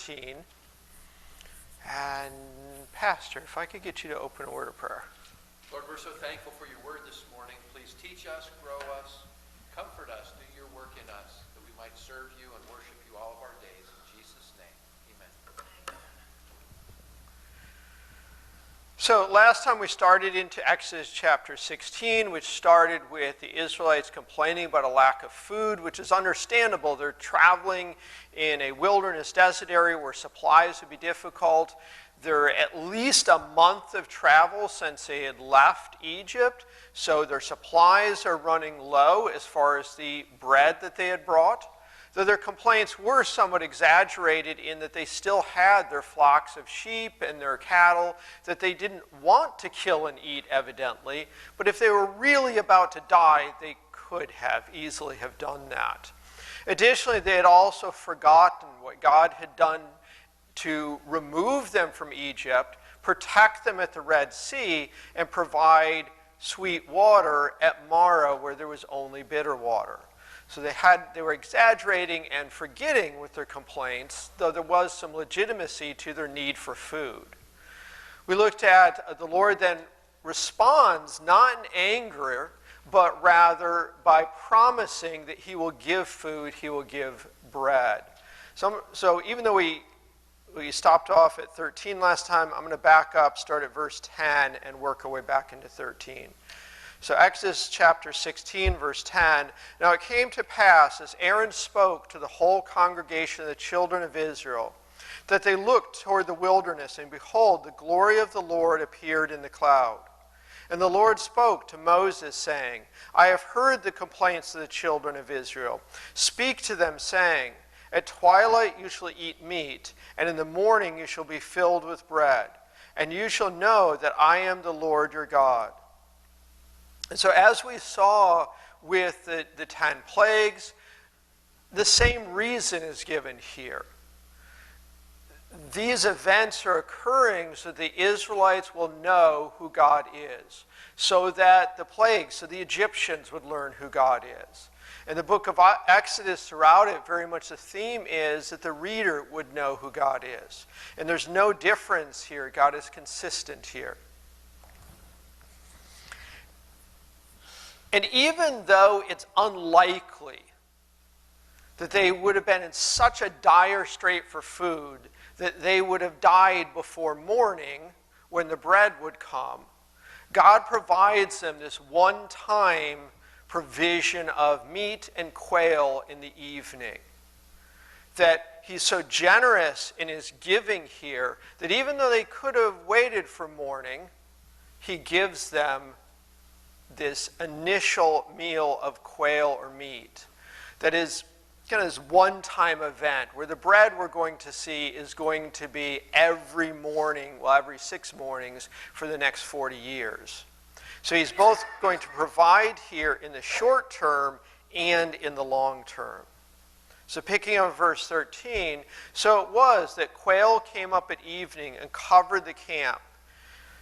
13. And Pastor, if I could get you to open a word of prayer. Lord, we're so thankful for your word this morning. Please teach us, grow us, comfort us, do your work in us, that we might serve you and worship you all of our days. In Jesus' name, amen. So last time we started into Exodus chapter 16, which started with the Israelites complaining about a lack of food, which is understandable. They're traveling in a wilderness desert area where supplies would be difficult. They're at least a month of travel since they had left Egypt, so their supplies are running low as far as the bread that they had brought. Though their complaints were somewhat exaggerated in that they still had their flocks of sheep and their cattle that they didn't want to kill and eat, evidently. But if they were really about to die, they could have easily have done that. Additionally, they had also forgotten what God had done to remove them from Egypt, protect them at the Red Sea, and provide sweet water at Marah where there was only bitter water. So they were exaggerating and forgetting with their complaints, though there was some legitimacy to their need for food. We looked at the Lord then responds not in anger, but rather by promising that he will give food, he will give bread. So even though we stopped off at 13 last time, I'm going to back up, start at verse 10, and work our way back into 13. So Exodus chapter 16, verse 10. Now it came to pass, as Aaron spoke to the whole congregation of the children of Israel, that they looked toward the wilderness, and behold, the glory of the Lord appeared in the cloud. And the Lord spoke to Moses, saying, I have heard the complaints of the children of Israel. Speak to them, saying, at twilight you shall eat meat, and in the morning you shall be filled with bread, and you shall know that I am the Lord your God. And so as we saw with the 10 plagues, the same reason is given here. These events are occurring so the Israelites will know who God is, so that the plagues, so the Egyptians would learn who God is. In the book of Exodus, throughout it, very much the theme is that the reader would know who God is. And there's no difference here. God is consistent here. And even though it's unlikely that they would have been in such a dire strait for food that they would have died before morning when the bread would come, God provides them this one-time provision of meat and quail in the evening. That he's so generous in his giving here that even though they could have waited for morning, he gives them this initial meal of quail or meat that is kind of this one-time event where the bread we're going to see is going to be every morning, well, every 6 mornings for the next 40 years. So he's both going to provide here in the short term and in the long term. So picking up verse 13, so it was that quail came up at evening and covered the camp.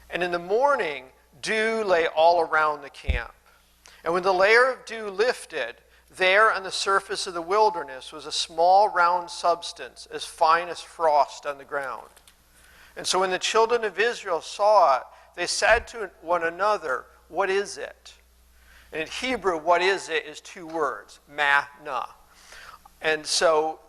And in the morning, dew lay all around the camp. And when the layer of dew lifted, there on the surface of the wilderness was a small round substance as fine as frost on the ground. And so when the children of Israel saw it, they said to one another, what is it? And in Hebrew, what is it is 2 words, manna. And so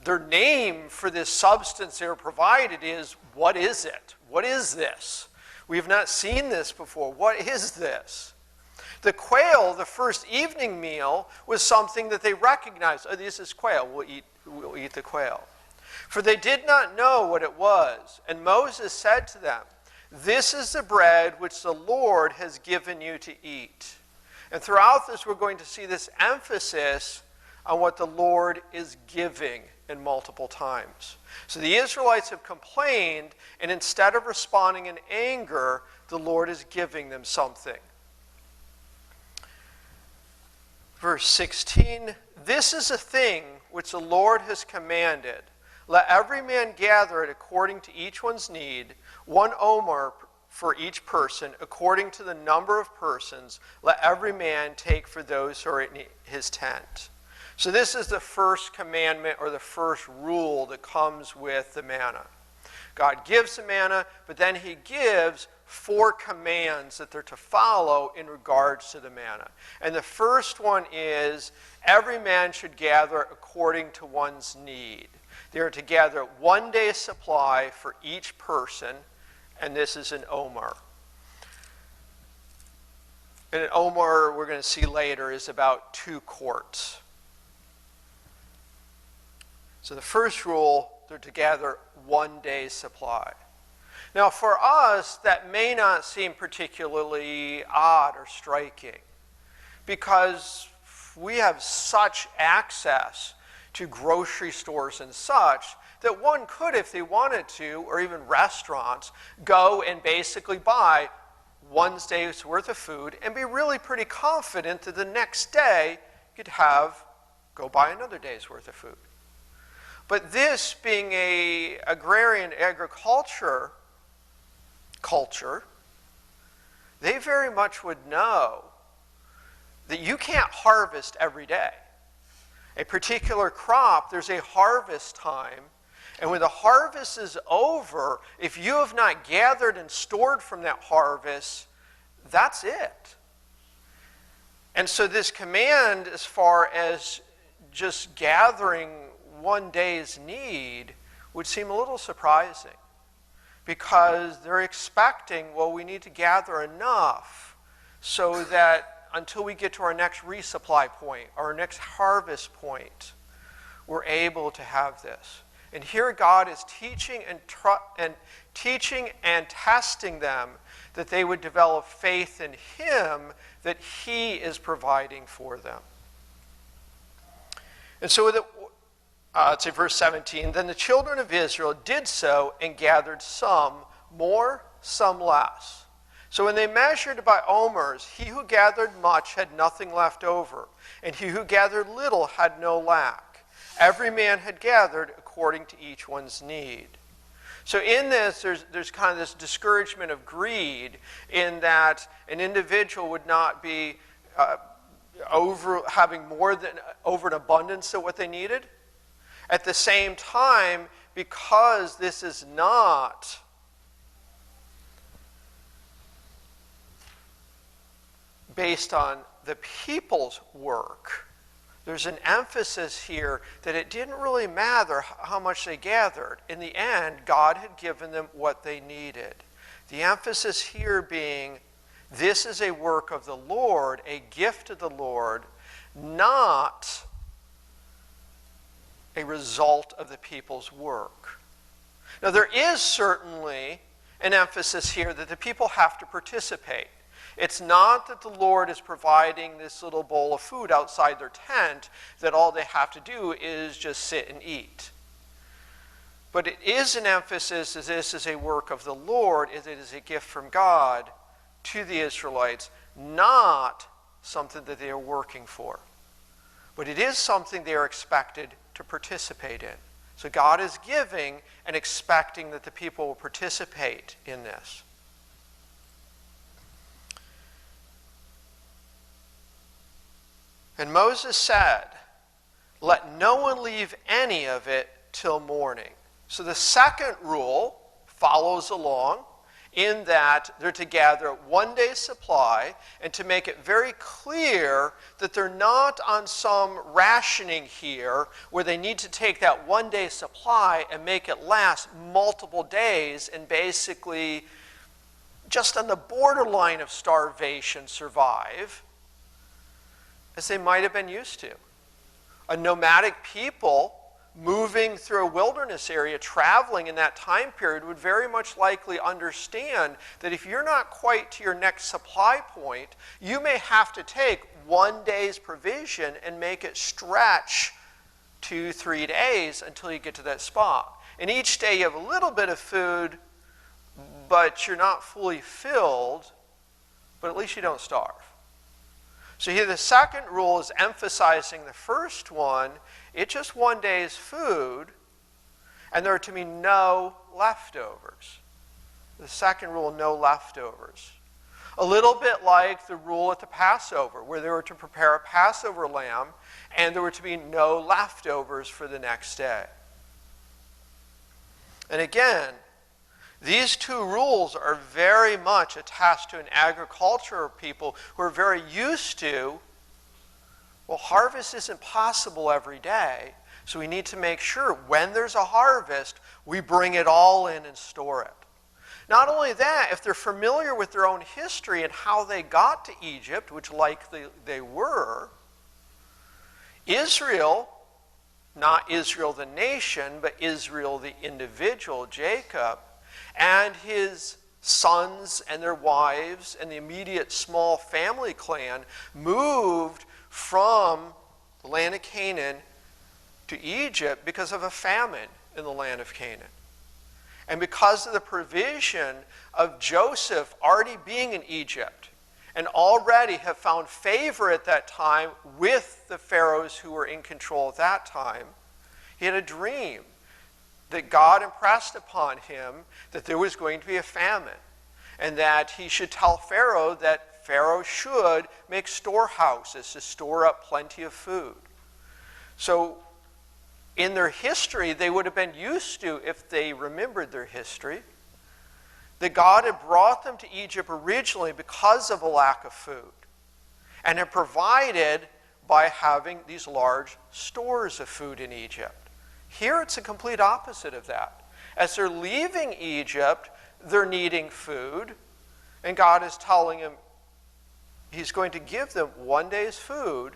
their name for this substance they were provided is, what is it? What is this? We have not seen this before. What is this? The quail, the first evening meal, was something that they recognized. Oh, this is quail. We'll eat the quail. For they did not know what it was. And Moses said to them, this is the bread which the Lord has given you to eat. And throughout this, we're going to see this emphasis on what the Lord is giving in multiple times. So the Israelites have complained, and instead of responding in anger, the Lord is giving them something. Verse 16, this is a thing which the Lord has commanded. Let every man gather it according to each one's need, 1 omer for each person, according to the number of persons. Let every man take for those who are in his tent. So this is the first commandment or the first rule that comes with the manna. God gives the manna, but then he gives 4 commands that they're to follow in regards to the manna. And the first one is, every man should gather according to one's need. They are to gather 1 day's supply for each person, and this is an omer. And an omer, we're going to see later, is about 2 quarts. So the first rule, they're to gather 1 day's supply. Now for us, that may not seem particularly odd or striking, because we have such access to grocery stores and such that one could, if they wanted to, or even restaurants, go and basically buy 1 day's worth of food and be really pretty confident that the next day you'd go buy another day's worth of food. But this being an agrarian agriculture culture, they very much would know that you can't harvest every day. A particular crop, there's a harvest time, and when the harvest is over, if you have not gathered and stored from that harvest, that's it. And so this command, as far as just gathering 1 day's need, would seem a little surprising, because they're expecting, well, we need to gather enough so that until we get to our next resupply point, our next harvest point, we're able to have this. And here God is teaching and testing them that they would develop faith in him, that he is providing for them. And so it's in verse 17, then the children of Israel did so and gathered some more, some less. So when they measured by omers, he who gathered much had nothing left over, and he who gathered little had no lack. Every man had gathered according to each one's need. So in this, there's kind of this discouragement of greed, in that an individual would not be having over an abundance of what they needed. At the same time, because this is not based on the people's work, there's an emphasis here that it didn't really matter how much they gathered. In the end, God had given them what they needed. The emphasis here being, this is a work of the Lord, a gift of the Lord, not a result of the people's work. Now, there is certainly an emphasis here that the people have to participate. It's not that the Lord is providing this little bowl of food outside their tent, that all they have to do is just sit and eat. But it is an emphasis that this is a work of the Lord, it is a gift from God to the Israelites, not something that they are working for. But it is something they are expected to participate in. So God is giving and expecting that the people will participate in this. And Moses said, let no one leave any of it till morning. So the second rule follows along, in that they're to gather 1 day's supply, and to make it very clear that they're not on some rationing here where they need to take that 1 day's supply and make it last multiple days and basically just on the borderline of starvation survive, as they might have been used to. A nomadic people moving through a wilderness area, traveling in that time period, would very much likely understand that if you're not quite to your next supply point, you may have to take 1 day's provision and make it stretch 2-3 days until you get to that spot. And each day you have a little bit of food, but you're not fully filled, but at least you don't starve. So here the second rule is emphasizing the first one. It's just 1 day's food, and there are to be no leftovers. The second rule, no leftovers. A little bit like the rule at the Passover, where they were to prepare a Passover lamb and there were to be no leftovers for the next day. And again, these two rules are very much attached to an agricultural people who are very used to, well, harvest isn't possible every day, so we need to make sure when there's a harvest, we bring it all in and store it. Not only that, if they're familiar with their own history and how they got to Egypt, which likely they were, Israel, not Israel the nation, but Israel the individual, Jacob, and his sons and their wives and the immediate small family clan moved from the land of Canaan to Egypt because of a famine in the land of Canaan. And because of the provision of Joseph already being in Egypt and already have found favor at that time with the pharaohs who were in control at that time, he had a dream that God impressed upon him that there was going to be a famine and that he should tell Pharaoh that Pharaoh should make storehouses to store up plenty of food. So in their history, they would have been used to, if they remembered their history, that God had brought them to Egypt originally because of a lack of food and had provided by having these large stores of food in Egypt. Here it's a complete opposite of that. As they're leaving Egypt, they're needing food, and God is telling them he's going to give them one day's food,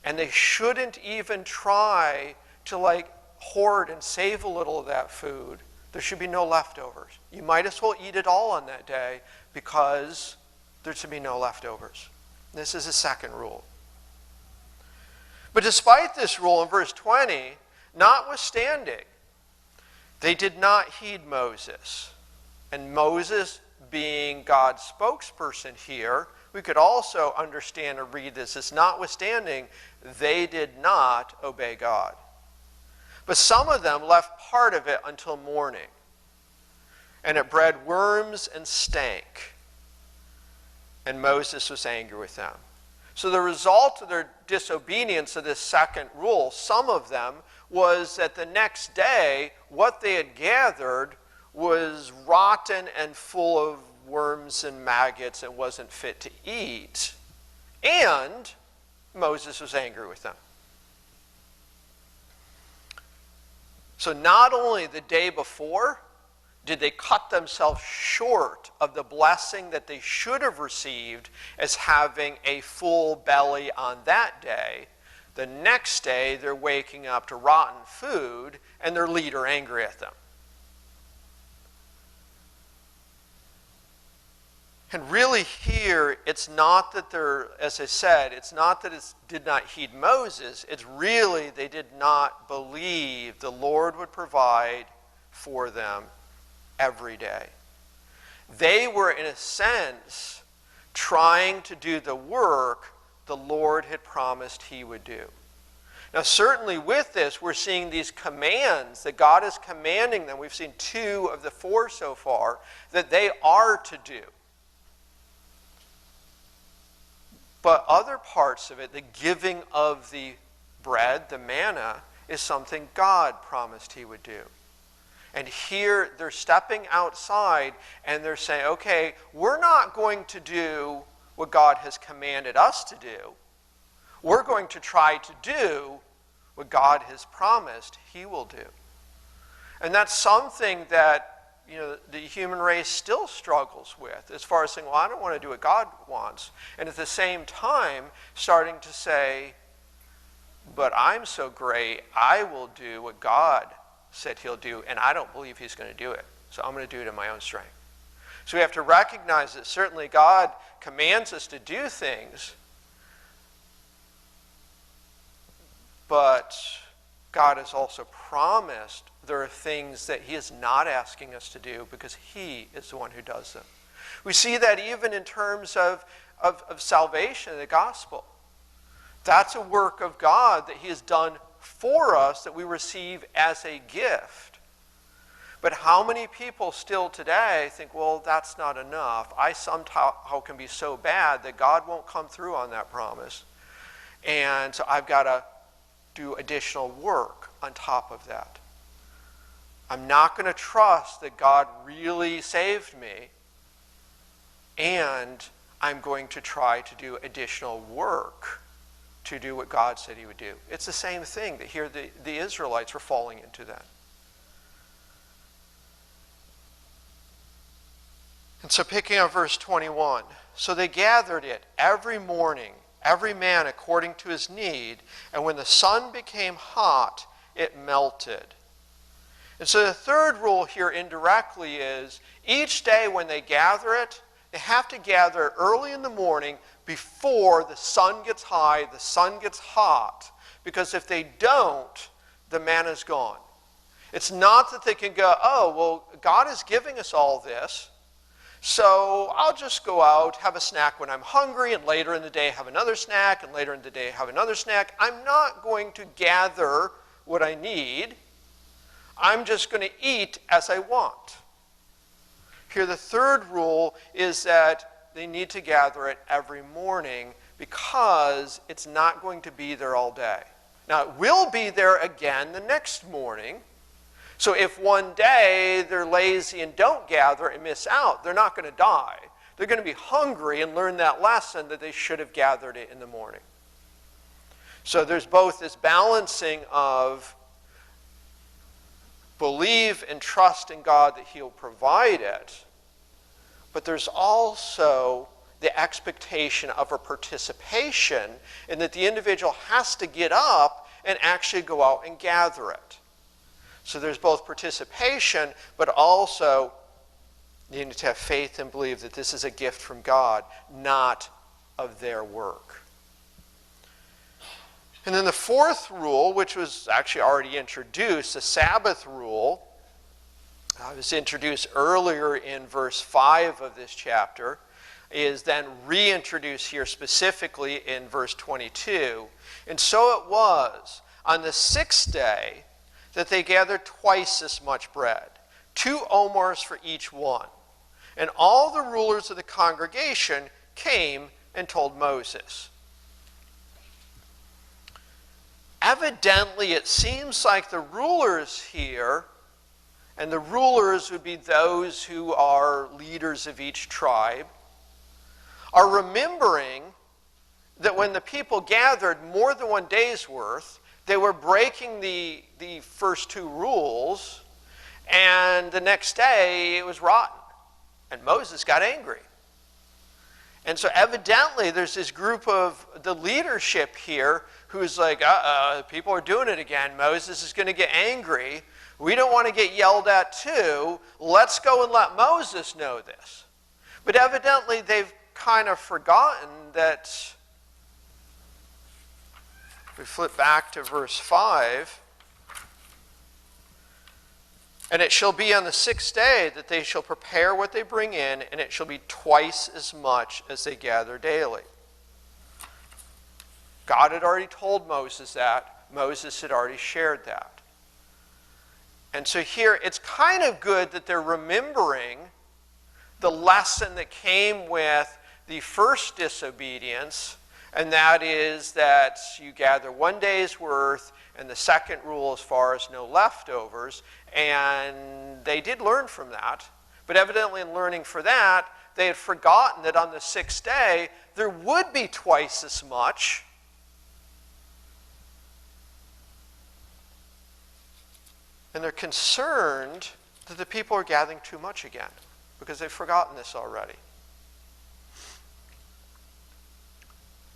and they shouldn't even try to hoard and save a little of that food. There should be no leftovers. You might as well eat it all on that day because there should be no leftovers. This is a second rule. But despite this rule in verse 20, notwithstanding, they did not heed Moses. And Moses being God's spokesperson here, we could also understand and read this as notwithstanding, they did not obey God. But some of them left part of it until morning, and it bred worms and stank. And Moses was angry with them. So the result of their disobedience of this second rule, some of them, was that the next day, what they had gathered was rotten and full of worms and maggots and wasn't fit to eat. And Moses was angry with them. So not only the day before did they cut themselves short of the blessing that they should have received as having a full belly on that day, the next day they're waking up to rotten food and their leader angry at them. And really here, it's not that they're, as I said, it's not that it did not heed Moses. It's really they did not believe the Lord would provide for them every day. They were, in a sense, trying to do the work the Lord had promised he would do. Now, certainly with this, we're seeing these commands that God is commanding them. We've seen 2 of the 4 so far that they are to do. But other parts of it, the giving of the bread, the manna, is something God promised he would do. And here they're stepping outside and they're saying, okay, we're not going to do what God has commanded us to do. We're going to try to do what God has promised he will do. And that's something that the human race still struggles with as far as saying, well, I don't want to do what God wants. And at the same time, starting to say, but I'm so great, I will do what God said he'll do, and I don't believe he's going to do it. So I'm going to do it in my own strength. So we have to recognize that certainly God commands us to do things, but God has also promised there are things that he is not asking us to do because he is the one who does them. We see that even in terms of salvation, the gospel. That's a work of God that he has done for us that we receive as a gift. But how many people still today think, well, that's not enough. I somehow can be so bad that God won't come through on that promise. And so I've got to do additional work on top of that. I'm not going to trust that God really saved me, and I'm going to try to do additional work to do what God said he would do. It's the same thing that here the Israelites were falling into that. And so picking up verse 21, so they gathered it every morning, every man according to his need, and when the sun became hot, it melted. And so the third rule here indirectly is, each day when they gather it, they have to gather early in the morning before the sun gets high, the sun gets hot, because if they don't, the manna's gone. It's not that they can go, oh, well, God is giving us all this, so I'll just go out, have a snack when I'm hungry, and later in the day have another snack, and later in the day have another snack. I'm not going to gather what I need. I'm just going to eat as I want. Here, the third rule is that they need to gather it every morning because it's not going to be there all day. Now, it will be there again the next morning. So if one day they're lazy and don't gather and miss out, they're not going to die. They're going to be hungry and learn that lesson that they should have gathered it in the morning. So there's both this balancing of believe and trust in God that he'll provide it, but there's also the expectation of a participation in that the individual has to get up and actually go out and gather it. So there's both participation, but also you need to have faith and believe that this is a gift from God, not of their work. And then the fourth rule, which was actually already introduced, the Sabbath rule, was introduced earlier in verse 5 of this chapter, is then reintroduced here specifically in verse 22. And so it was on the sixth day that they gathered twice as much bread, 2 omers for each one. And all the rulers of the congregation came and told Moses. Evidently, it seems like the rulers here, and the rulers would be those who are leaders of each tribe, are remembering that when the people gathered more than one day's worth, they were breaking the first 2 rules, and the next day it was rotten. And Moses got angry. And so evidently there's this group of the leadership here who's like, people are doing it again. Moses is going to get angry. We don't want to get yelled at too. Let's go and let Moses know this. But evidently they've kind of forgotten that. If we flip back to verse 5, and it shall be on the 6th day that they shall prepare what they bring in, and it shall be twice as much as they gather daily. God had already told Moses that. Moses had already shared that. And so here, it's kind of good that they're remembering the lesson that came with the first disobedience, and that is that you gather 1 day's worth, and the second rule as far as no leftovers. And they did learn from that. But evidently in learning for that, they had forgotten that on the 6th day, there would be twice as much. And they're concerned that the people are gathering too much again, because they've forgotten this already.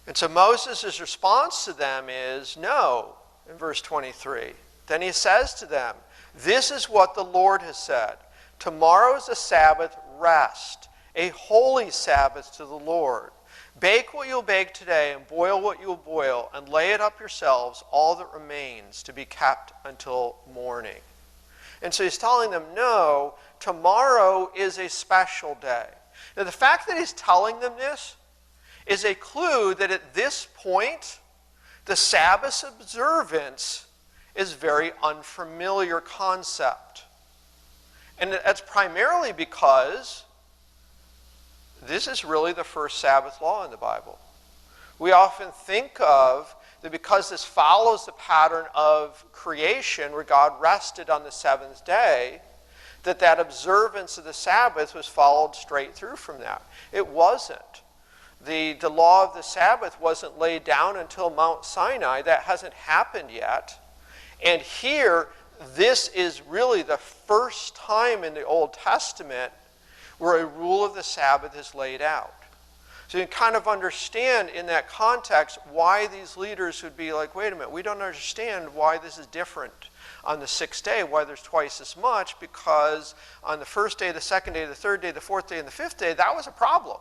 And so Moses' response to them is no, in verse 23. Then he says to them, this is what the Lord has said. Tomorrow is a Sabbath rest, a holy Sabbath to the Lord. Bake what you'll bake today, and boil what you'll boil, and lay it up yourselves, all that remains, to be kept until morning. And so he's telling them, no, tomorrow is a special day. Now the fact that he's telling them this is a clue that at this point, the Sabbath observance is a very unfamiliar concept. And that's primarily because this is really the first Sabbath law in the Bible. We often think of that because this follows the pattern of creation where God rested on the seventh day, that observance of the Sabbath was followed straight through from that. It wasn't. The law of the Sabbath wasn't laid down until Mount Sinai. That hasn't happened yet. And here, this is really the first time in the Old Testament where a rule of the Sabbath is laid out. So you can kind of understand in that context why these leaders would be like, wait a minute, we don't understand why this is different on the sixth day, why there's twice as much, because on the first day, the second day, the third day, the fourth day, and the fifth day, that was a problem.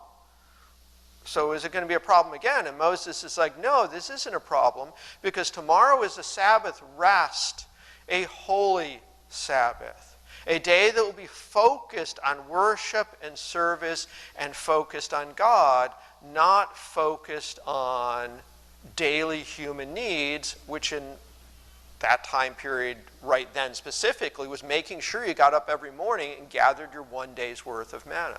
So is it going to be a problem again? And Moses is like, no, this isn't a problem, because tomorrow is a Sabbath rest, a holy Sabbath. A day that will be focused on worship and service and focused on God, not focused on daily human needs, which in that time period right then specifically was making sure you got up every morning and gathered your one day's worth of manna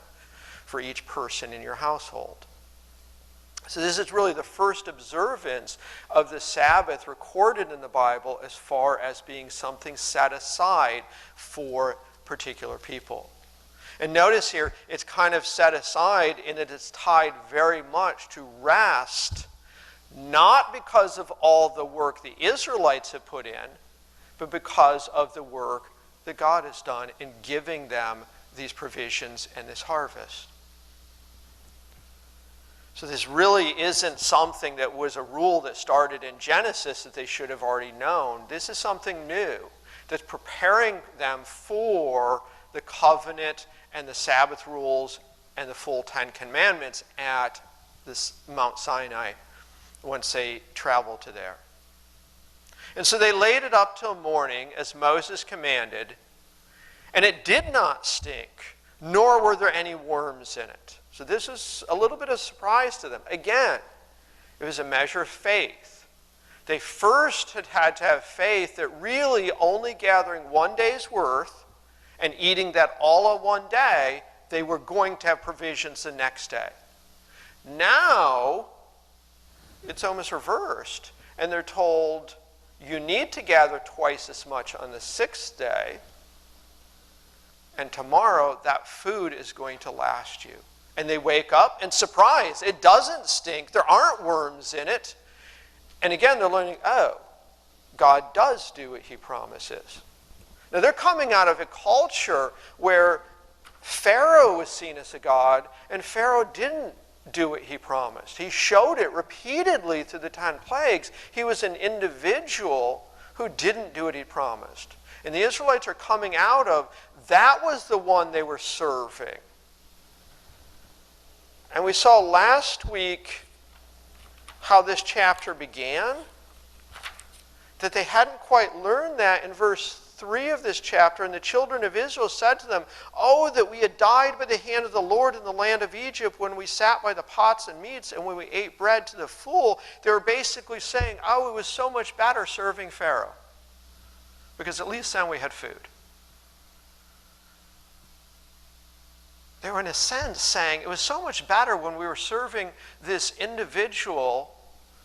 for each person in your household. So this is really the first observance of the Sabbath recorded in the Bible as far as being something set aside for particular people. And notice here, it's kind of set aside in that it's tied very much to rest, not because of all the work the Israelites have put in, but because of the work that God has done in giving them these provisions and this harvest. So this really isn't something that was a rule that started in Genesis that they should have already known. This is something new that's preparing them for the covenant and the Sabbath rules and the full Ten Commandments at this Mount Sinai once they travel to there. And so they laid it up till morning as Moses commanded, and it did not stink, nor were there any worms in it. So this is a little bit of a surprise to them. Again, it was a measure of faith. They first had to have faith that really only gathering one day's worth and eating that all on one day, they were going to have provisions the next day. Now, it's almost reversed. And they're told, you need to gather twice as much on the sixth day, and tomorrow that food is going to last you. And they wake up and surprise, it doesn't stink. There aren't worms in it. And again, they're learning, oh, God does do what he promises. Now they're coming out of a culture where Pharaoh was seen as a god, and Pharaoh didn't do what he promised. He showed it repeatedly through the 10 plagues. He was an individual who didn't do what he promised. And the Israelites are coming out of, that was the one they were serving. And we saw last week how this chapter began, that they hadn't quite learned that in verse 3 of this chapter. And the children of Israel said to them, oh, that we had died by the hand of the Lord in the land of Egypt when we sat by the pots and meats and when we ate bread to the full. They were basically saying, oh, it was so much better serving Pharaoh, because at least then we had food. They were in a sense saying it was so much better when we were serving this individual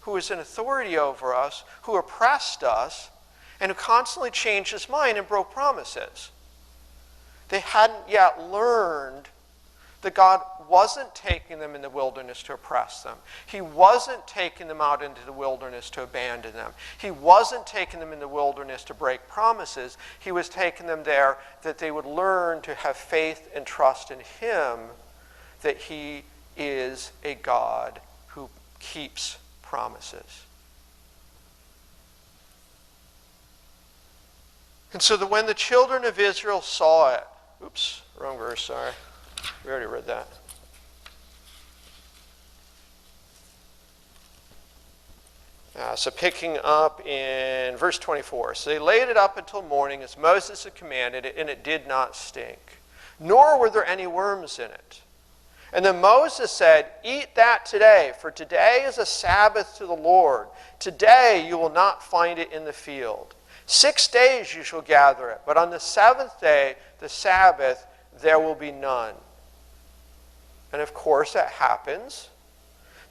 who was in authority over us, who oppressed us, and who constantly changed his mind and broke promises. They hadn't yet learned that God wasn't taking them in the wilderness to oppress them. He wasn't taking them out into the wilderness to abandon them. He wasn't taking them in the wilderness to break promises. He was taking them there that they would learn to have faith and trust in him, that he is a God who keeps promises. And so that when the children of Israel saw it, oops, wrong verse, sorry. We already read that. So picking up in verse 24. So they laid it up until morning as Moses had commanded it, and it did not stink, nor were there any worms in it. And then Moses said, eat that today, for today is a Sabbath to the Lord. Today you will not find it in the field. 6 days you shall gather it, but on the seventh day, the Sabbath, there will be none. And of course it happens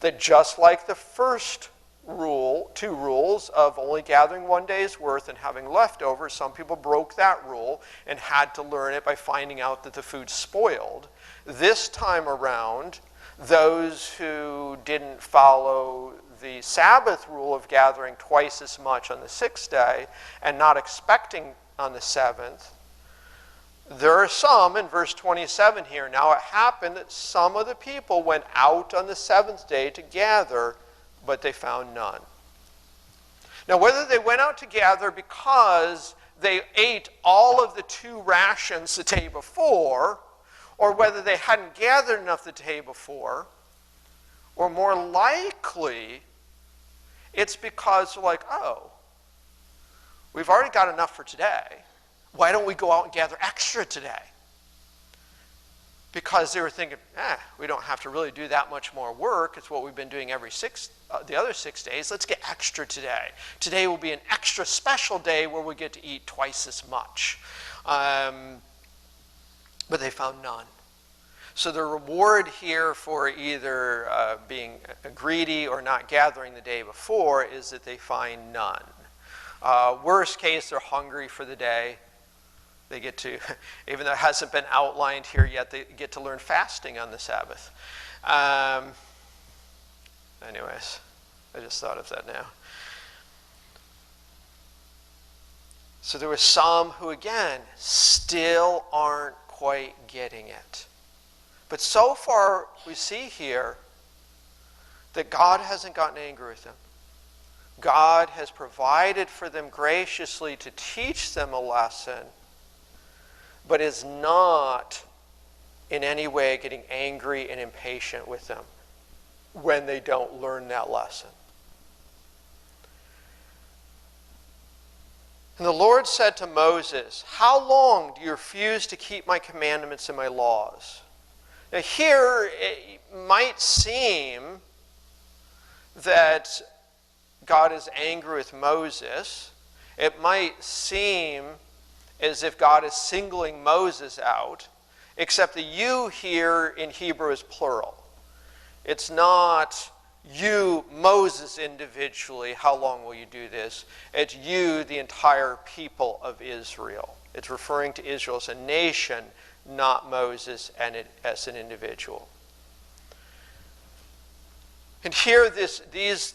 that just like the first two rules of only gathering 1 day's worth and having leftovers, some people broke that rule and had to learn it by finding out that the food spoiled. This time around, those who didn't follow the Sabbath rule of gathering twice as much on the 6th day and not expecting on the 7th, there are some, in verse 27 here, now it happened that some of the people went out on the 7th day to gather, but they found none. Now, whether they went out to gather because they ate all of the 2 rations the day before, or whether they hadn't gathered enough the day before, or more likely, it's because they're like, oh, we've already got enough for today. Why don't we go out and gather extra today? Because they were thinking, we don't have to really do that much more work. It's what we've been doing the other 6 days. Let's get extra today. Today will be an extra special day where we get to eat twice as much. But they found none. So the reward here for either being greedy or not gathering the day before is that they find none. Worst case, they're hungry for the day. They get to, even though it hasn't been outlined here yet, they get to learn fasting on the Sabbath. Anyways, I just thought of that now. So there were some who, again, still aren't quite getting it. But so far, we see here that God hasn't gotten angry with them. God has provided for them graciously to teach them a lesson, but is not in any way getting angry and impatient with them when they don't learn that lesson. And the Lord said to Moses, "How long do you refuse to keep my commandments and my laws?" Now here, it might seem that God is angry with Moses. It might seem as if God is singling Moses out, except the you here in Hebrew is plural. It's not you, Moses, individually, how long will you do this? It's you, the entire people of Israel. It's referring to Israel as a nation, not Moses as an individual. And here, these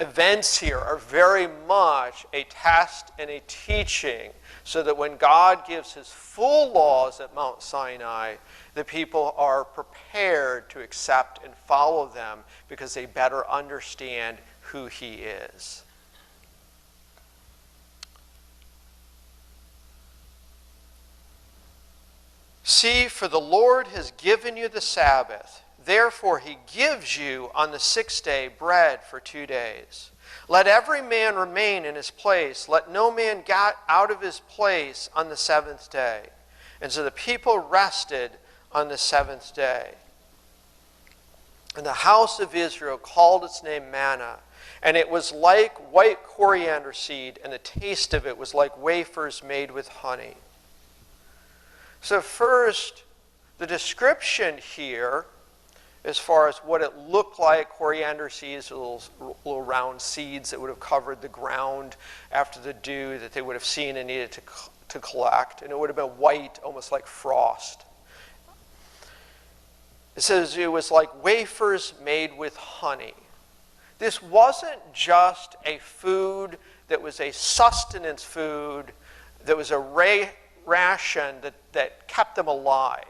events here are very much a test and a teaching, so that when God gives his full laws at Mount Sinai, the people are prepared to accept and follow them because they better understand who he is. See, for the Lord has given you the Sabbath. Therefore he gives you on the 6th day bread for 2 days. Let every man remain in his place. Let no man get out of his place on the 7th day. And so the people rested on the 7th day. And the house of Israel called its name manna. And it was like white coriander seed, and the taste of it was like wafers made with honey. So first, the description here, as far as what it looked like, coriander seeds, little round seeds that would have covered the ground after the dew that they would have seen and needed to collect. And it would have been white, almost like frost. It says it was like wafers made with honey. This wasn't just a food that was a sustenance food, that was a ration that kept them alive.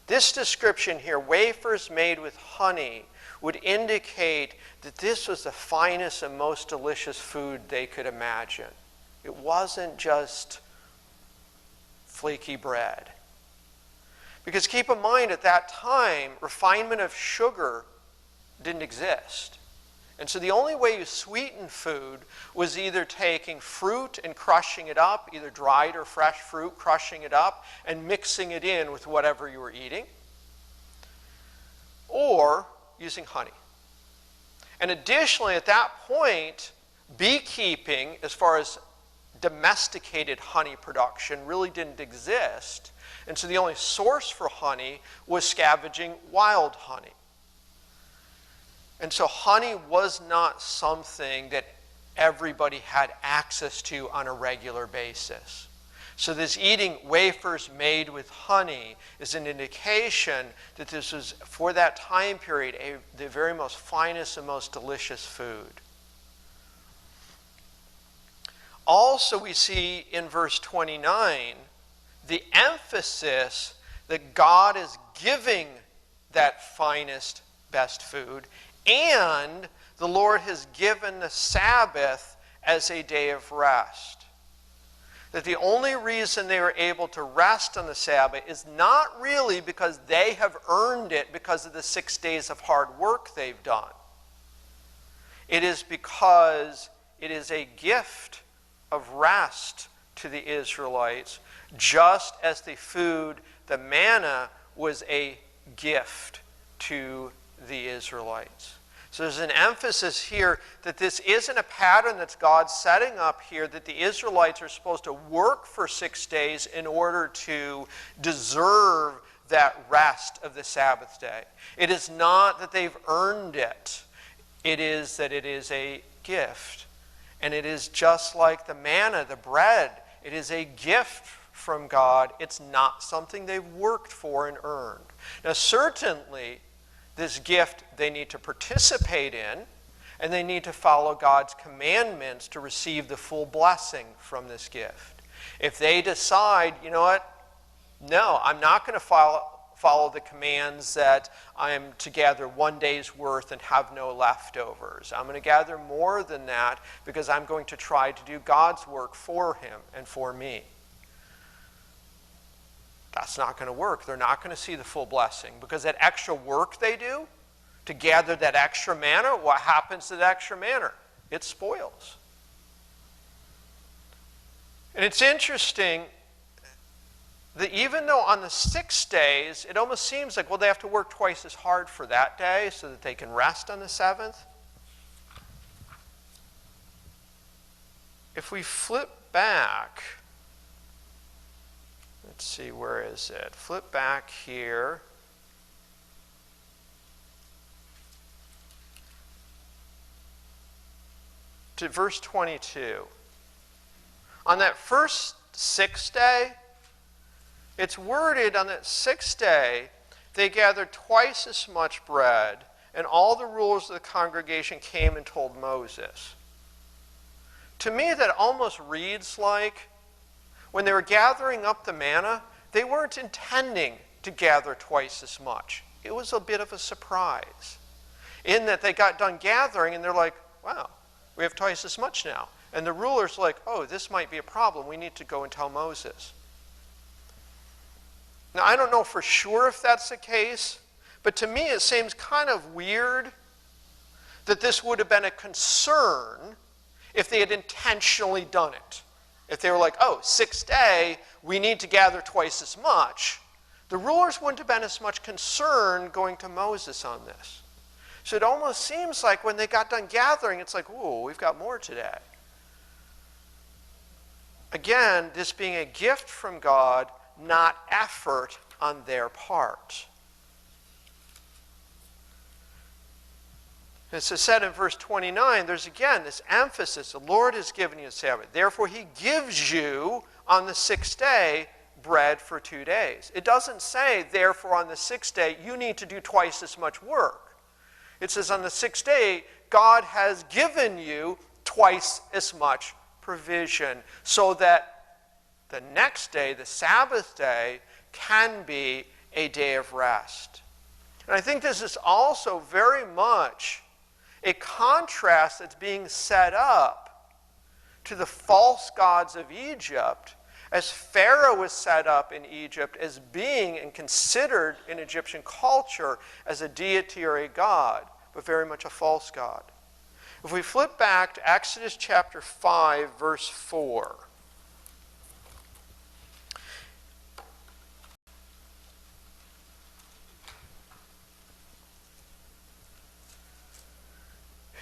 This description here, wafers made with honey, would indicate that this was the finest and most delicious food they could imagine. It wasn't just flaky bread. Because keep in mind, at that time, refinement of sugar didn't exist. And so the only way you sweeten food was either taking fruit and crushing it up, either dried or fresh fruit, crushing it up and mixing it in with whatever you were eating, or using honey. And additionally, at that point, Beekeeping, as far as domesticated honey production, really didn't exist. And so the only source for honey was scavenging wild honey. And so honey was not something that everybody had access to on a regular basis. So this eating wafers made with honey is an indication that this was, for that time period, the very most finest and most delicious food. Also, we see in verse 29 the emphasis that God is giving that finest, best food, and the Lord has given the Sabbath as a day of rest. That the only reason they were able to rest on the Sabbath is not really because they have earned it because of the 6 days of hard work they've done. It is because it is a gift of rest to the Israelites, just as the food, the manna, was a gift to the Israelites. So there's an emphasis here that this isn't a pattern that God's setting up here, that the Israelites are supposed to work for 6 days in order to deserve that rest of the Sabbath day. It is not that they've earned it. It is that it is a gift. And it is just like the manna, the bread. It is a gift from God. It's not something they've worked for and earned. Now, certainly, this gift they need to participate in, and they need to follow God's commandments to receive the full blessing from this gift. If they decide, you know what, no, I'm not going to follow the commands that I'm to gather 1 day's worth and have no leftovers. I'm going to gather more than that because I'm going to try to do God's work for him and for me. That's not going to work. They're not going to see the full blessing because that extra work they do to gather that extra manna, what happens to that extra manna? It spoils. And it's interesting that even though on the 6 days, it almost seems like, well, they have to work twice as hard for that day so that they can rest on the 7th. If we flip back, let's see, where is it? Flip back here. To verse 22. On that first 6th day, it's worded on that 6th day, they gathered twice as much bread, and all the rulers of the congregation came and told Moses. To me, that almost reads like when they were gathering up the manna, they weren't intending to gather twice as much. It was a bit of a surprise in that they got done gathering and they're like, wow, we have twice as much now. And the ruler's like, oh, this might be a problem. We need to go and tell Moses. Now, I don't know for sure if that's the case, but to me it seems kind of weird that this would have been a concern if they had intentionally done it. If they were like, oh, 6th day, we need to gather twice as much. The rulers wouldn't have been as much concerned going to Moses on this. So it almost seems like when they got done gathering, it's like, ooh, we've got more today. Again, this being a gift from God, not effort on their part. As it said in verse 29, there's again this emphasis. The Lord has given you a Sabbath. Therefore, he gives you on the 6th day bread for 2 days. It doesn't say, therefore, on the 6th day, you need to do twice as much work. It says on the 6th day, God has given you twice as much provision so that the next day, the Sabbath day, can be a day of rest. And I think this is also very much a contrast that's being set up to the false gods of Egypt, as Pharaoh was set up in Egypt as being and considered in Egyptian culture as a deity or a god, but very much a false god. If we flip back to Exodus chapter 5, verse 4.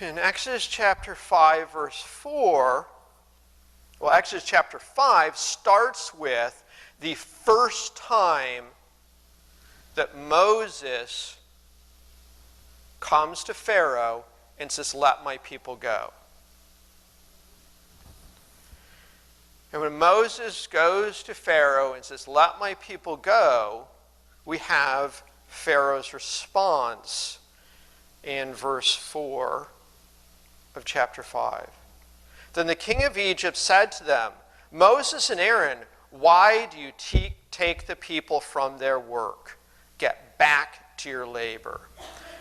In Exodus chapter 5, verse 4, well, Exodus chapter 5 starts with the first time that Moses comes to Pharaoh and says, "Let my people go." And when Moses goes to Pharaoh and says, "Let my people go," we have Pharaoh's response in verse 4 of chapter 5. Then the king of Egypt said to them, "Moses and Aaron, why do you take the people from their work? Get back to your labor."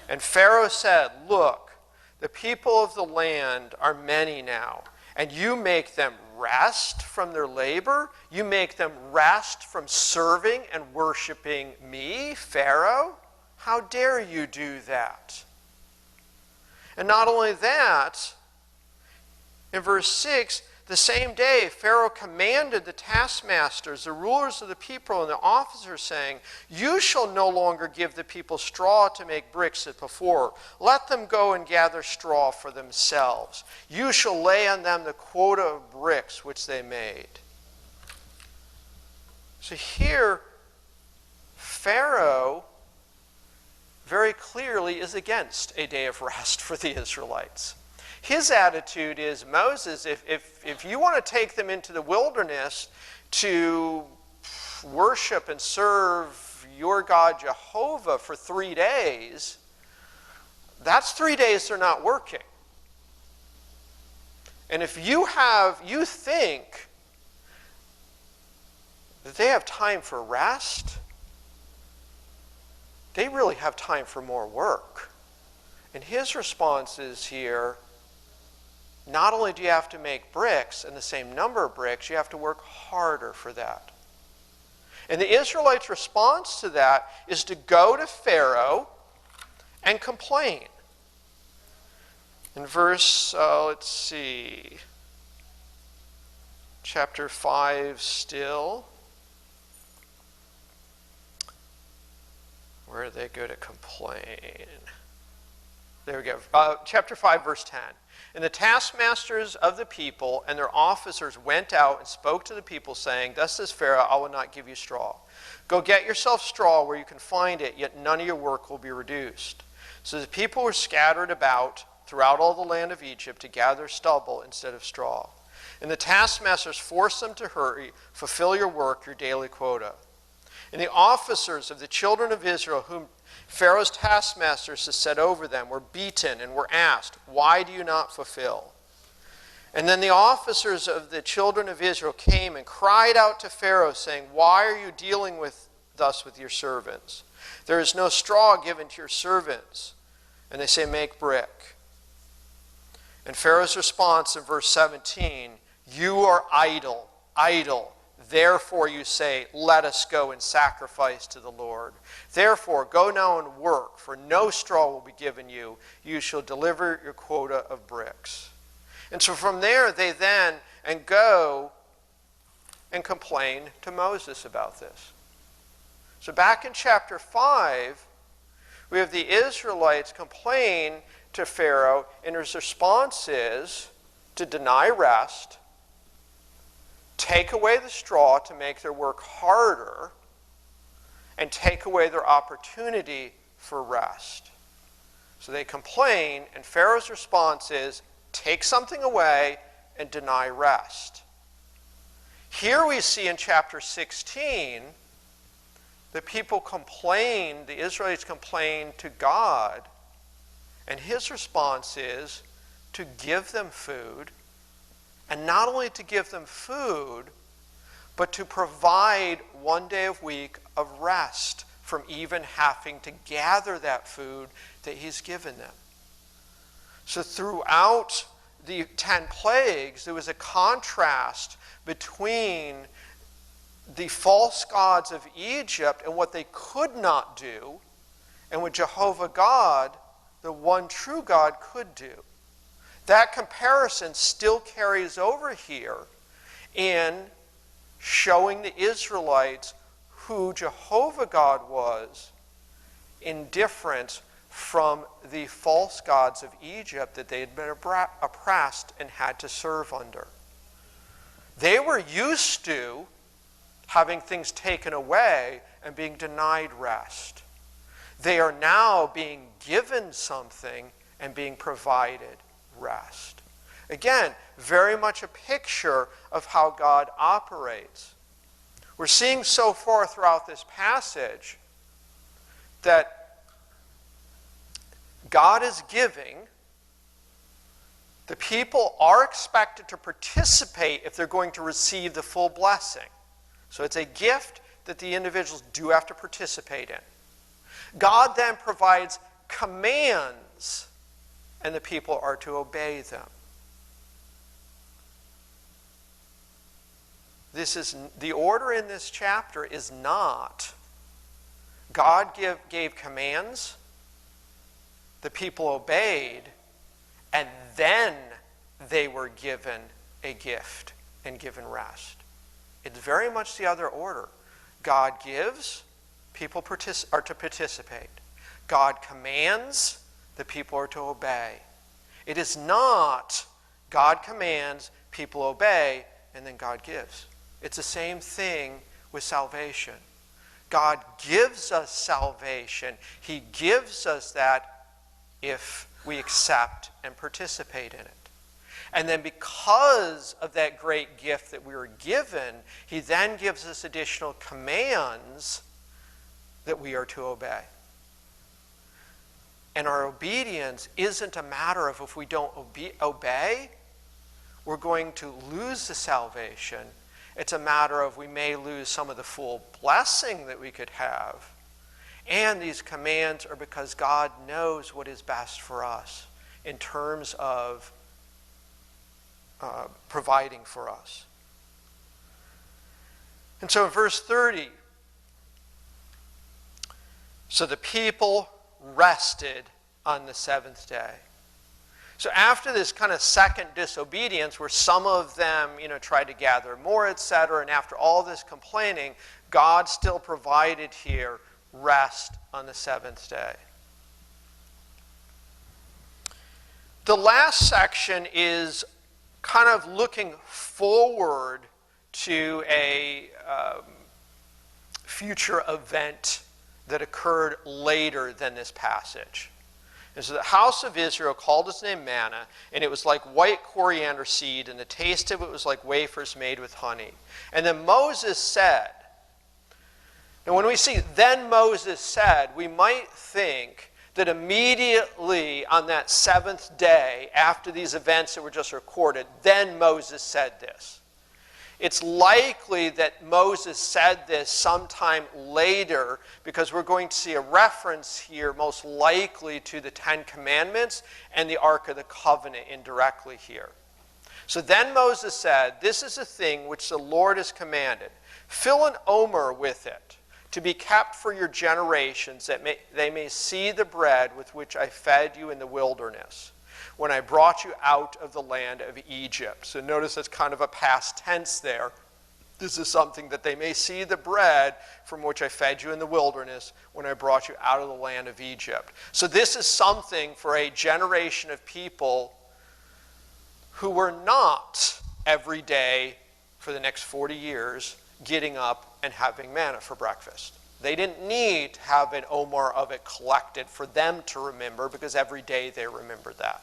And Pharaoh said, "Look, the people of the land are many now, and you make them rest from their labor? You make them rest from serving and worshiping me, Pharaoh? How dare you do that?" And not only that, in verse 6, the same day Pharaoh commanded the taskmasters, the rulers of the people, and the officers, saying, "You shall no longer give the people straw to make bricks as before. Let them go and gather straw for themselves. You shall lay on them the quota of bricks which they made." So here, Pharaoh very clearly is against a day of rest for the Israelites. His attitude is, Moses, if you want to take them into the wilderness to worship and serve your God Jehovah for 3 days, that's 3 days they're not working. And if you think that they have time for rest, they really have time for more work. And his response is here, not only do you have to make bricks and the same number of bricks, you have to work harder for that. And the Israelites' response to that is to go to Pharaoh and complain. In verse, chapter 5 still. Where do they go to complain? There we go. Chapter 5, verse 10. And the taskmasters of the people and their officers went out and spoke to the people, saying, "Thus says Pharaoh, I will not give you straw. Go get yourself straw where you can find it, yet none of your work will be reduced." So the people were scattered about throughout all the land of Egypt to gather stubble instead of straw. And the taskmasters forced them to hurry, fulfill your work, your daily quota. And the officers of the children of Israel, whom Pharaoh's taskmasters had set over them, were beaten and were asked, "Why do you not fulfill?" And then the officers of the children of Israel came and cried out to Pharaoh, saying, "Why are you dealing thus with your servants? There is no straw given to your servants." And they say, "Make brick." And Pharaoh's response in verse 17, "You are idle, idle. Therefore you say, 'Let us go and sacrifice to the Lord.' Therefore go now and work, for no straw will be given you. You shall deliver your quota of bricks." And so from there they then go and complain to Moses about this. So back in chapter 5, we have the Israelites complain to Pharaoh, and his response is to deny rest, take away the straw to make their work harder, and take away their opportunity for rest. So they complain, and Pharaoh's response is, take something away and deny rest. Here we see in chapter 16, the people complain, the Israelites complain to God, and his response is to give them food, and not only to give them food, but to provide 1 day a week of rest from even having to gather that food that he's given them. So throughout the 10 plagues, there was a contrast between the false gods of Egypt and what they could not do, and what Jehovah God, the one true God, could do. That comparison still carries over here in showing the Israelites who Jehovah God was in difference from the false gods of Egypt that they had been oppressed and had to serve under. They were used to having things taken away and being denied rest. They are now being given something and being provided rest. Again, very much a picture of how God operates. We're seeing so far throughout this passage that God is giving. The people are expected to participate if they're going to receive the full blessing. So it's a gift that the individuals do have to participate in. God then provides commands, and the people are to obey them. The order in this chapter is not God gave commands, the people obeyed, and then they were given a gift and given rest. It's very much the other order. God gives, people are to participate. God commands, the people are to obey. It is not God commands, people obey, and then God gives. It's the same thing with salvation. God gives us salvation. He gives us that if we accept and participate in it. And then because of that great gift that we were given, he then gives us additional commands that we are to obey. And our obedience isn't a matter of if we don't obey, we're going to lose the salvation. It's a matter of we may lose some of the full blessing that we could have. And these commands are because God knows what is best for us in terms of providing for us. And so in verse 30, so the people rested on the seventh day. So after this kind of second disobedience where some of them, tried to gather more, etc., and after all this complaining, God still provided here rest on the seventh day. The last section is kind of looking forward to a future event that occurred later than this passage. And so the house of Israel called his name manna, and it was like white coriander seed, and the taste of it was like wafers made with honey. And then Moses said, now when we see then Moses said, we might think that immediately on that seventh day, after these events that were just recorded, then Moses said this. It's likely that Moses said this sometime later because we're going to see a reference here most likely to the Ten Commandments and the Ark of the Covenant indirectly here. So then Moses said, this is a thing which the Lord has commanded. Fill an omer with it to be kept for your generations that they may see the bread with which I fed you in the wilderness, when I brought you out of the land of Egypt. So notice that's kind of a past tense there. This is something that they may see the bread from which I fed you in the wilderness when I brought you out of the land of Egypt. So this is something for a generation of people who were not every day for the next 40 years getting up and having manna for breakfast. They didn't need to have an omer of it collected for them to remember because every day they remembered that.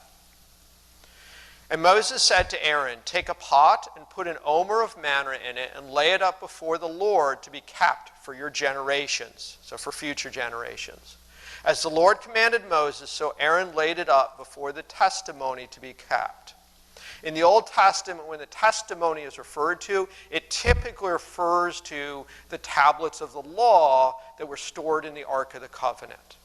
And Moses said to Aaron, take a pot and put an omer of manna in it and lay it up before the Lord to be kept for your generations, so for future generations. As the Lord commanded Moses, so Aaron laid it up before the testimony to be kept. In the Old Testament, when the testimony is referred to, it typically refers to the tablets of the law that were stored in the Ark of the Covenant.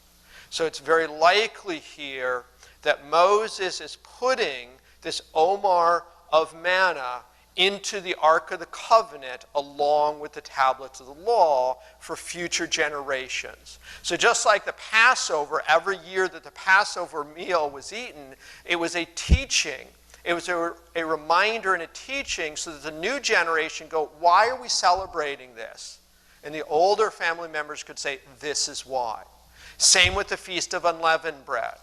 So it's very likely here that Moses is putting this omer of manna into the Ark of the Covenant along with the tablets of the law for future generations. So just like the Passover, every year that the Passover meal was eaten, it was a teaching. It was a reminder and a teaching so that the new generation go, why are we celebrating this? And the older family members could say, this is why. Same with the Feast of Unleavened Bread.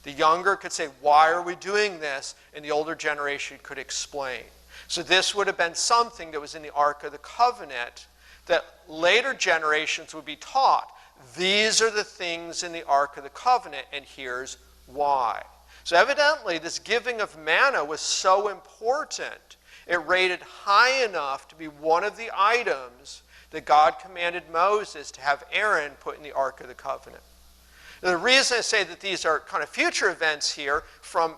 The younger could say, why are we doing this? And the older generation could explain. So this would have been something that was in the Ark of the Covenant that later generations would be taught. These are the things in the Ark of the Covenant, and here's why. So evidently, this giving of manna was so important, it rated high enough to be one of the items that God commanded Moses to have Aaron put in the Ark of the Covenant. Now, the reason I say that these are kind of future events here from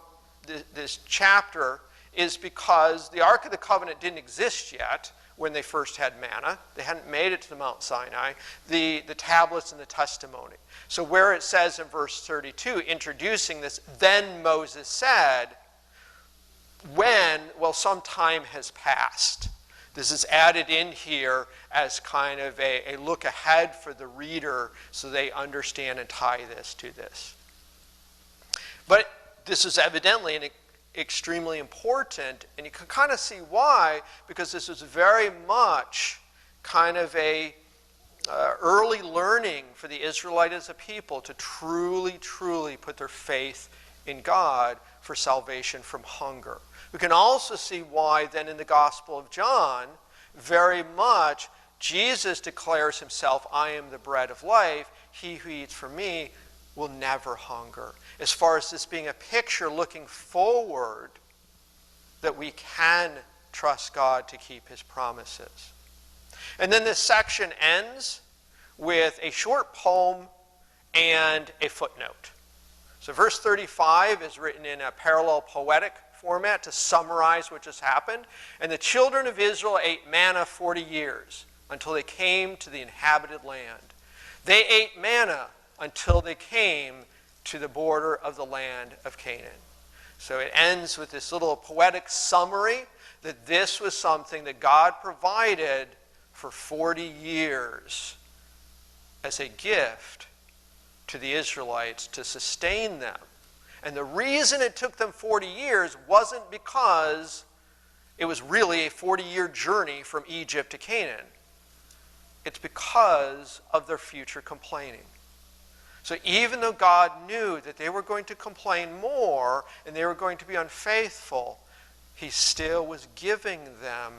this chapter is because the Ark of the Covenant didn't exist yet when they first had manna. They hadn't made it to the Mount Sinai, the tablets and the testimony. So where it says in verse 32, introducing this, then Moses said, when, well, some time has passed. This is added in here as kind of a look ahead for the reader so they understand and tie this to this. But this is evidently an extremely important, and you can kind of see why, because this was very much kind of a early learning for the Israelite as a people to truly, truly put their faith in God for salvation from hunger. We can also see why then in the Gospel of John, very much Jesus declares himself, I am the bread of life. He who eats from me will never hunger. As far as this being a picture looking forward, that we can trust God to keep his promises. And then this section ends with a short poem and a footnote. So verse 35 is written in a parallel poetic format to summarize what just happened. And the children of Israel ate manna 40 years until they came to the inhabited land. They ate manna until they came to the border of the land of Canaan. So it ends with this little poetic summary that this was something that God provided for 40 years as a gift to the Israelites to sustain them. And the reason it took them 40 years wasn't because it was really a 40-year journey from Egypt to Canaan. It's because of their future complaining. So even though God knew that they were going to complain more and they were going to be unfaithful, he still was giving them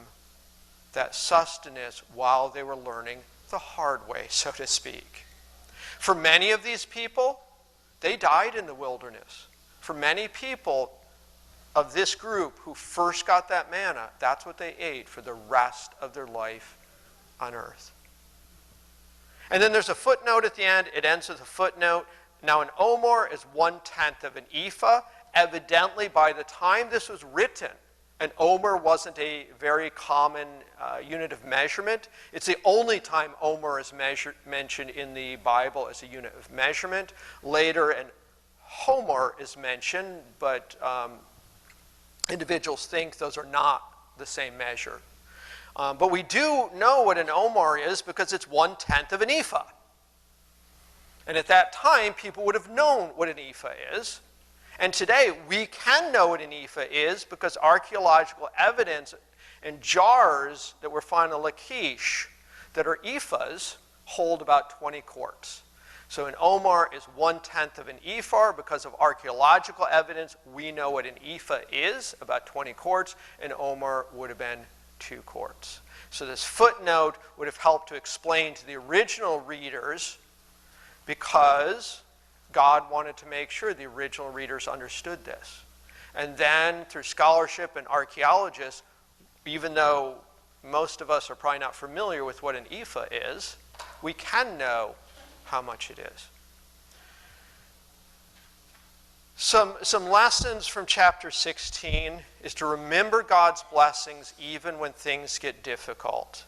that sustenance while they were learning the hard way, so to speak. For many of these people, they died in the wilderness. For many people of this group who first got that manna, that's what they ate for the rest of their life on earth. And then there's a footnote at the end. It ends with a footnote. Now an omer is 1/10 of an ephah. Evidently, by the time this was written, an omer wasn't a very common unit of measurement. It's the only time omer is mentioned in the Bible as a unit of measurement. Later, an homer is mentioned, but individuals think those are not the same measure. But we do know what an omer is because it's 1/10 of an ephah. And at that time, people would have known what an ephah is. And today, we can know what an ephah is because archaeological evidence and jars that were found in Lachish that are ephahs hold about 20 quarts. So an omer is 1/10 of an ephah. Because of archaeological evidence, we know what an ephah is, about 20 quarts. An omer would have been 2 quarts. So this footnote would have helped to explain to the original readers, because God wanted to make sure the original readers understood this. And then through scholarship and archaeologists, even though most of us are probably not familiar with what an ephah is, we can know how much it is. Some lessons from chapter 16 is to remember God's blessings even when things get difficult.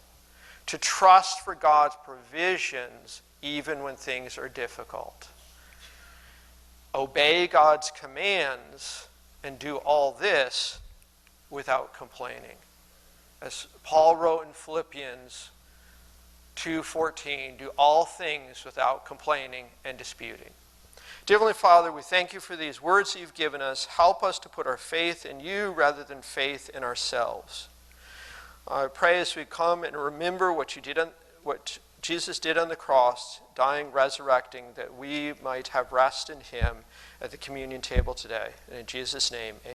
To trust for God's provisions even when things are difficult. Obey God's commands and do all this without complaining. As Paul wrote in Philippians 2:14, do all things without complaining and disputing. Dear Heavenly Father, we thank you for these words that you've given us. Help us to put our faith in you rather than faith in ourselves. I pray as we come and remember what you did, what Jesus did on the cross, dying, resurrecting, that we might have rest in him at the communion table today. And in Jesus' name, amen.